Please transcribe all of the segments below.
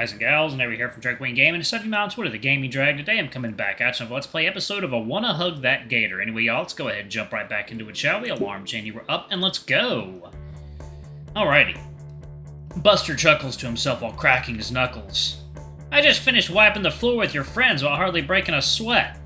guys and gals, and every here from Drake Wayne Gaming, and stuff you on Twitter, the Gaming Drag. Today I'm coming back at you with Let's Play episode of a Wanna Hug That Gator. Anyway, y'all, let's go ahead and jump right back into it, shall we? Alarm chain, you were up, and let's go! Alrighty. Buster chuckles to himself while cracking his knuckles. I just finished wiping the floor with your friends while hardly breaking a sweat.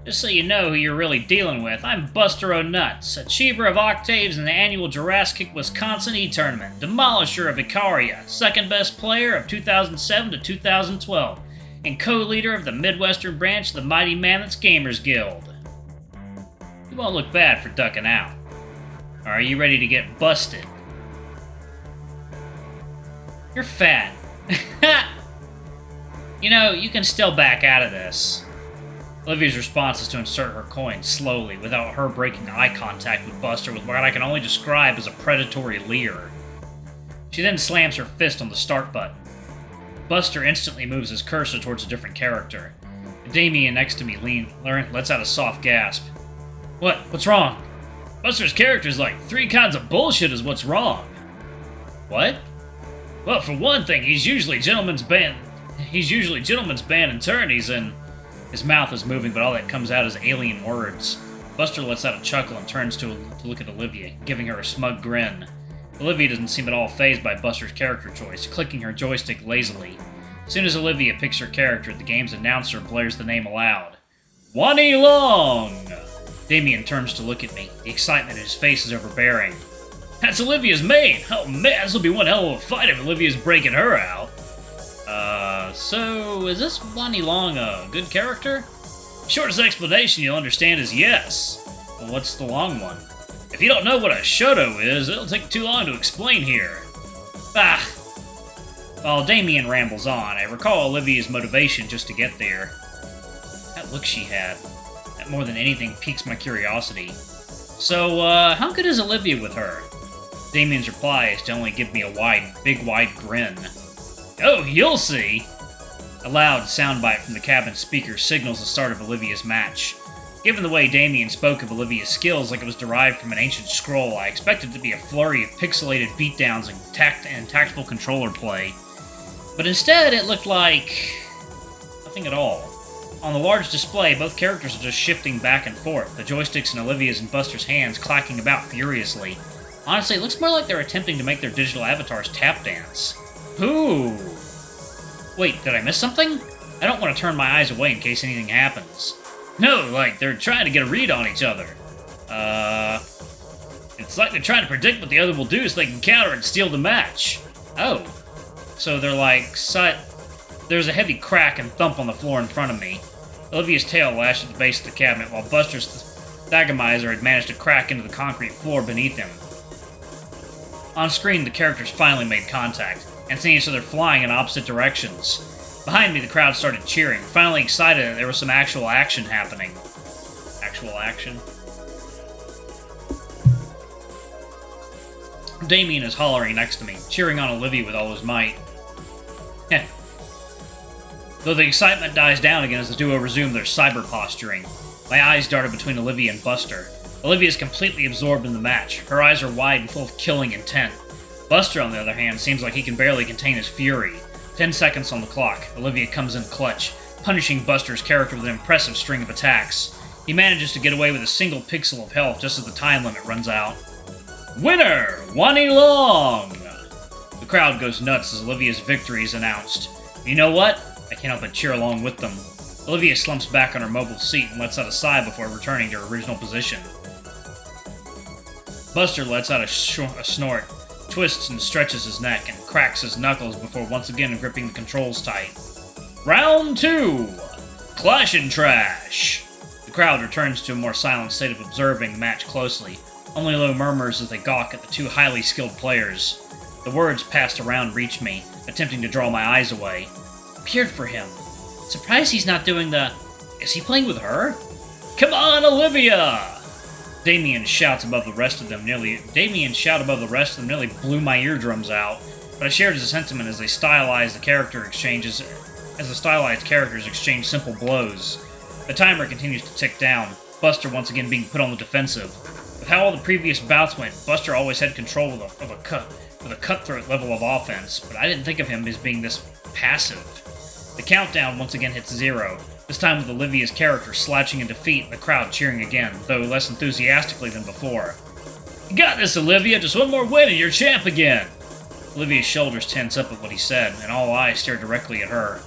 Just so you know who you're really dealing with, I'm Buster O'Nuts, achiever of octaves in the annual Jurassic Wisconsin E-Tournament, demolisher of Icaria, second best player of 2007 to 2012, and co-leader of the Midwestern branch of the Mighty Mammoths Gamers Guild. You won't look bad for ducking out. Are you ready to get busted? You're fat. You know, you can still back out of this. Olivia's response is to insert her coin slowly, without her breaking eye contact with Buster with what I can only describe as a predatory leer. She then slams her fist on the start button. Buster instantly moves his cursor towards a different character. Damien next to me lets out a soft gasp. What's wrong? Buster's character's like 3 kinds of bullshit is what's wrong. What? Well, for one thing, he's usually gentleman's band and attorneys, and his mouth is moving, but all that comes out is alien words. Buster lets out a chuckle and turns to look at Olivia, giving her a smug grin. Olivia doesn't seem at all fazed by Buster's character choice, clicking her joystick lazily. As soon as Olivia picks her character, the game's announcer blares the name aloud. Wani Long! Damien turns to look at me. The excitement in his face is overbearing. That's Olivia's maid! Oh man, this'll be one hell of a fight if Olivia's breaking her out. So is this Wani Long a good character? Shortest explanation you'll understand is yes. Well, what's the long one? If you don't know what a shoto is, it'll take too long to explain here. While Damien rambles on, I recall Olivia's motivation just to get there. That look she had. That more than anything piques my curiosity. So, how good is Olivia with her? Damien's reply is to only give me a big wide grin. Oh, you'll see! A loud soundbite from the cabin speaker signals the start of Olivia's match. Given the way Damien spoke of Olivia's skills like it was derived from an ancient scroll, I expected it to be a flurry of pixelated beatdowns and tactful controller play. But instead, it looked like nothing at all. On the large display, both characters are just shifting back and forth, the joysticks in Olivia's and Buster's hands clacking about furiously. Honestly, it looks more like they're attempting to make their digital avatars tap dance. Ooh. Wait, did I miss something? I don't want to turn my eyes away in case anything happens. No, like, they're trying to get a read on each other. It's like they're trying to predict what the other will do so they can counter and steal the match. Oh. So they're like, There's a heavy crack and thump on the floor in front of me. Olivia's tail lashed at the base of the cabinet, while Buster's Thagomizer had managed to crack into the concrete floor beneath him. On screen, the characters finally made contact, and seeing each other flying in opposite directions. Behind me, the crowd started cheering, finally excited that there was some actual action happening. Actual action? Damien is hollering next to me, cheering on Olivia with all his might. Heh. Though the excitement dies down again as the duo resume their cyber posturing, my eyes darted between Olivia and Buster. Olivia is completely absorbed in the match. Her eyes are wide and full of killing intent. Buster, on the other hand, seems like he can barely contain his fury. 10 seconds on the clock. Olivia comes in clutch, punishing Buster's character with an impressive string of attacks. He manages to get away with a single pixel of health just as the time limit runs out. Winner! Wani Long! The crowd goes nuts as Olivia's victory is announced. You know what? I can't help but cheer along with them. Olivia slumps back on her mobile seat and lets out a sigh before returning to her original position. Buster lets out a snort, twists and stretches his neck, and cracks his knuckles before once again gripping the controls tight. Round 2! Clash and Trash! The crowd returns to a more silent state of observing the match closely, only low murmurs as they gawk at the 2 highly skilled players. The words passed around reach me, attempting to draw my eyes away. Peered for him. Surprised he's not doing the... Is he playing with her? Come on, Olivia! Damien shout above the rest of them nearly blew my eardrums out, but I shared his sentiment as the stylized characters exchange simple blows. The timer continues to tick down, Buster once again being put on the defensive. With how all the previous bouts went, Buster always had control of a cutthroat level of offense, but I didn't think of him as being this passive. The countdown once again hits 0, this time with Olivia's character slouching in defeat and the crowd cheering again, though less enthusiastically than before. "You got this, Olivia! Just one more win and you're champ again!" Olivia's shoulders tense up at what he said, and all eyes stare directly at her.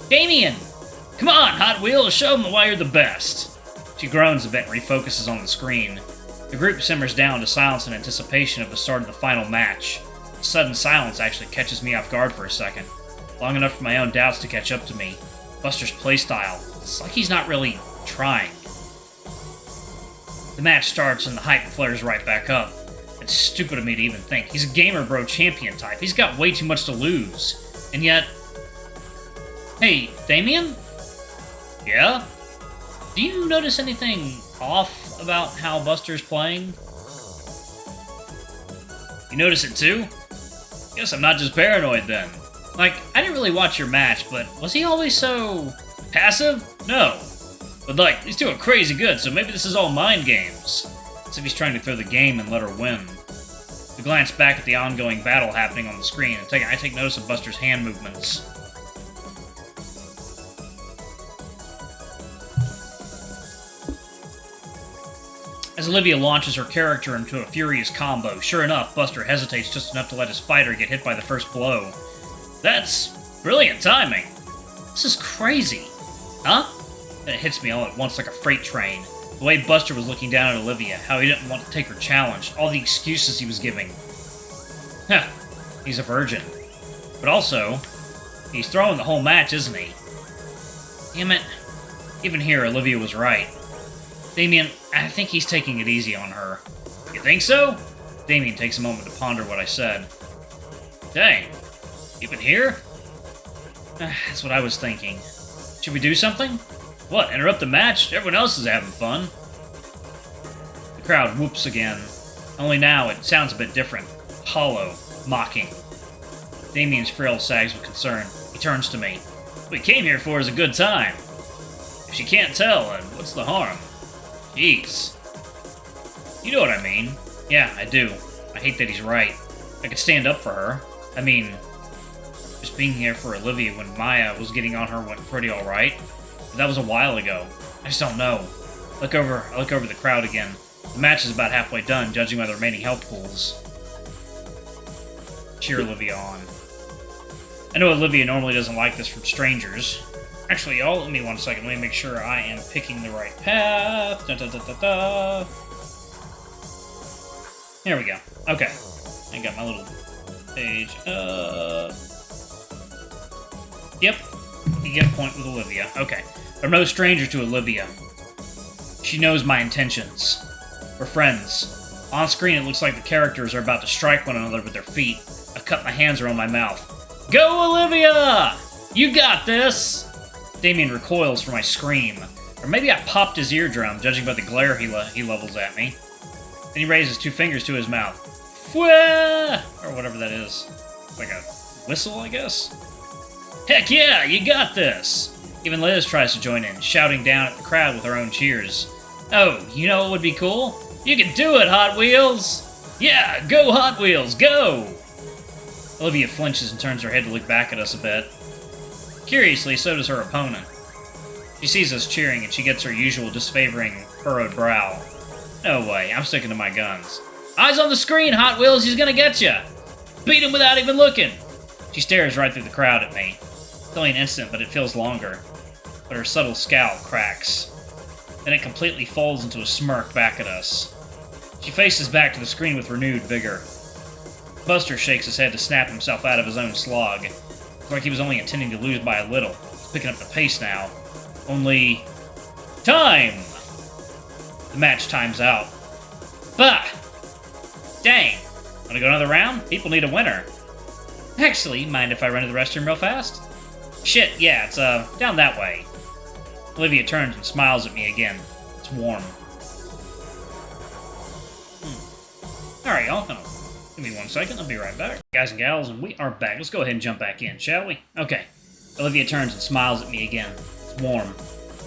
"Damien! Come on, Hot Wheels, show them why you're the best!" She groans a bit and refocuses on the screen. The group simmers down to silence in anticipation of the start of the final match. The sudden silence actually catches me off guard for a second, long enough for my own doubts to catch up to me. Buster's playstyle, it's like he's not really trying. The match starts and the hype flares right back up. It's stupid of me to even think. He's a gamer bro champion type. He's got way too much to lose. And yet... Hey, Damien? Yeah? Do you notice anything off about how Buster's playing? You notice it too? Guess I'm not just paranoid then. Like, I didn't really watch your match, but was he always so... passive? No. But like, he's doing crazy good, so maybe this is all mind games. As if he's trying to throw the game and let her win. I glance back at the ongoing battle happening on the screen, and I take notice of Buster's hand movements. As Olivia launches her character into a furious combo, sure enough, Buster hesitates just enough to let his fighter get hit by the first blow. That's brilliant timing. This is crazy. Huh? Then it hits me all at once like a freight train. The way Buster was looking down at Olivia, how he didn't want to take her challenge, all the excuses he was giving. Heh, he's a virgin. But also, he's throwing the whole match, isn't he? Damn it. Even here, Olivia was right. Damien, I think he's taking it easy on her. You think so? Damien takes a moment to ponder what I said. Dang, you been here? That's what I was thinking. Should we do something? What, interrupt the match? Everyone else is having fun. The crowd whoops again. Only now it sounds a bit different. Hollow, mocking. Damien's frill sags with concern. He turns to me. What we came here for is a good time. If she can't tell, then what's the harm? Jeez. You know what I mean. Yeah, I do. I hate that he's right. I could stand up for her. I mean, just being here for Olivia when Maya was getting on her went pretty alright. But that was a while ago. I just don't know. I look over the crowd again. The match is about halfway done, judging by the remaining health pools. Cheer Olivia on. I know Olivia normally doesn't like this from strangers. Actually, y'all, let me 1 second. Let me make sure I am picking the right path. Da, da, da, da, da. There we go. Okay. I got my little page up. Yep. You get a point with Olivia. Okay. I'm no stranger to Olivia. She knows my intentions. We're friends. On screen, it looks like the characters are about to strike one another with their feet. I cut my hands around my mouth. Go, Olivia! You got this! Damien recoils from my scream. Or maybe I popped his eardrum, judging by the glare he levels at me. Then he raises 2 fingers to his mouth. Fwah! Or whatever that is. Like a whistle, I guess? Heck yeah, you got this! Even Liz tries to join in, shouting down at the crowd with her own cheers. Oh, you know what would be cool? You can do it, Hot Wheels! Yeah, go Hot Wheels, go! Olivia flinches and turns her head to look back at us a bit. Curiously, so does her opponent. She sees us cheering and she gets her usual disfavoring, furrowed brow. No way, I'm sticking to my guns. Eyes on the screen, Hot Wheels, he's gonna get ya! Beat him without even looking! She stares right through the crowd at me. It's only an instant, but it feels longer. But her subtle scowl cracks. Then it completely folds into a smirk back at us. She faces back to the screen with renewed vigor. Buster shakes his head to snap himself out of his own slog. It's like he was only intending to lose by a little. He's picking up the pace now. Only... time! The match times out. Bah! Dang! Wanna go another round? People need a winner. Actually, mind if I run to the restroom real fast? Shit, yeah, it's, down that way. Olivia turns and smiles at me again. It's warm. Alright, y'all, give me 1 second, I'll be right back. Guys and gals, and we are back. Let's go ahead and jump back in, shall we? Okay. Olivia turns and smiles at me again. It's warm.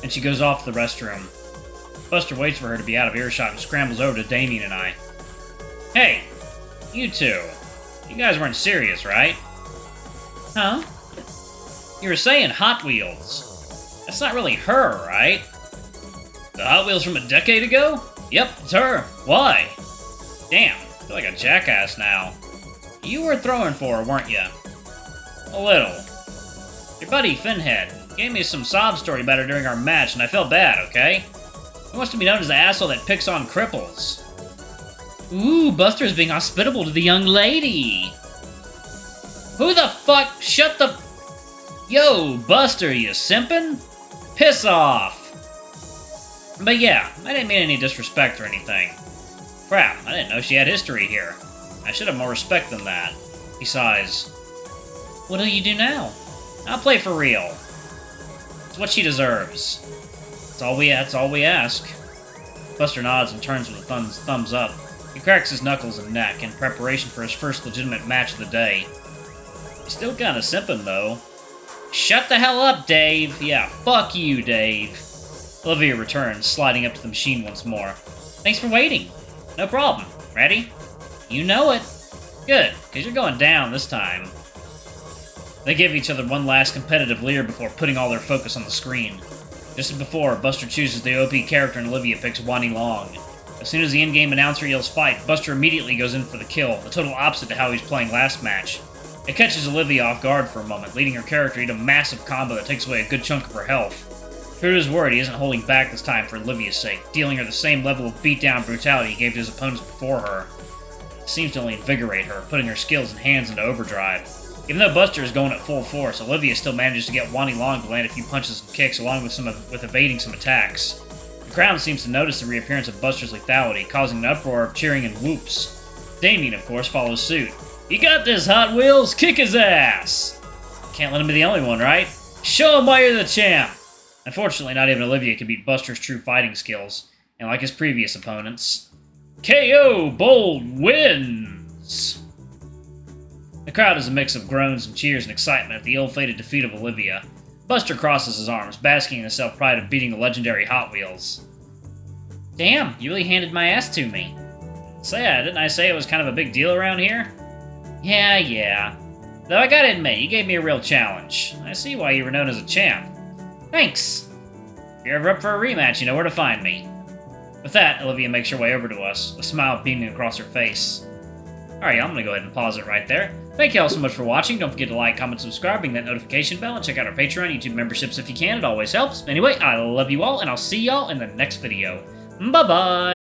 And she goes off to the restroom. Buster waits for her to be out of earshot and scrambles over to Damien and I. Hey, you two. You guys weren't serious, right? Huh? You were saying Hot Wheels. That's not really her, right? The Hot Wheels from a decade ago? Yep, it's her. Why? Damn, I feel like a jackass now. You were throwing for her, weren't you? A little. Your buddy, Finhead, gave me some sob story about her during our match, and I felt bad, okay? He wants to be known as the asshole that picks on cripples. Ooh, Buster's being hospitable to the young lady. Who the fuck? Shut the... Yo, Buster, you simpin'? Piss off! But yeah, I didn't mean any disrespect or anything. Crap, I didn't know she had history here. I should have more respect than that. He sighs. What'll you do now? I'll play for real. It's what she deserves. That's all we ask. Buster nods and turns with a thumbs up. He cracks his knuckles and neck in preparation for his first legitimate match of the day. He's still kinda simping, though. Shut the hell up, Dave! Yeah, fuck you, Dave. Olivia returns, sliding up to the machine once more. Thanks for waiting. No problem. Ready? You know it. Good, because you're going down this time. They give each other one last competitive leer before putting all their focus on the screen. Just as before, Buster chooses the OP character and Olivia picks Wani Long. As soon as the in-game announcer yells fight, Buster immediately goes in for the kill, the total opposite to how he was playing last match. It catches Olivia off guard for a moment, leading her character to eat a massive combo that takes away a good chunk of her health. True to his word, he isn't holding back this time for Olivia's sake, dealing her the same level of beatdown brutality he gave to his opponents before her. It seems to only invigorate her, putting her skills and hands into overdrive. Even though Buster is going at full force, Olivia still manages to get Wani Long to land a few punches and kicks, along with evading some attacks. The crowd seems to notice the reappearance of Buster's lethality, causing an uproar of cheering and whoops. Damien, of course, follows suit. You got this, Hot Wheels! Kick his ass! Can't let him be the only one, right? Show him why you're the champ! Unfortunately, not even Olivia can beat Buster's true fighting skills, and like his previous opponents, KO Bold wins! The crowd is a mix of groans and cheers and excitement at the ill-fated defeat of Olivia. Buster crosses his arms, basking in the self-pride of beating the legendary Hot Wheels. Damn, you really handed my ass to me. Didn't I say it was kind of a big deal around here? Yeah. Though I gotta admit, you gave me a real challenge. I see why you were known as a champ. Thanks! If you're ever up for a rematch, you know where to find me. With that, Olivia makes her way over to us, a smile beaming across her face. Alright, y'all, I'm gonna go ahead and pause it right there. Thank you all so much for watching. Don't forget to like, comment, subscribe, ring that notification bell, and check out our Patreon, YouTube memberships if you can. It always helps. Anyway, I love you all, and I'll see y'all in the next video. Bye-bye!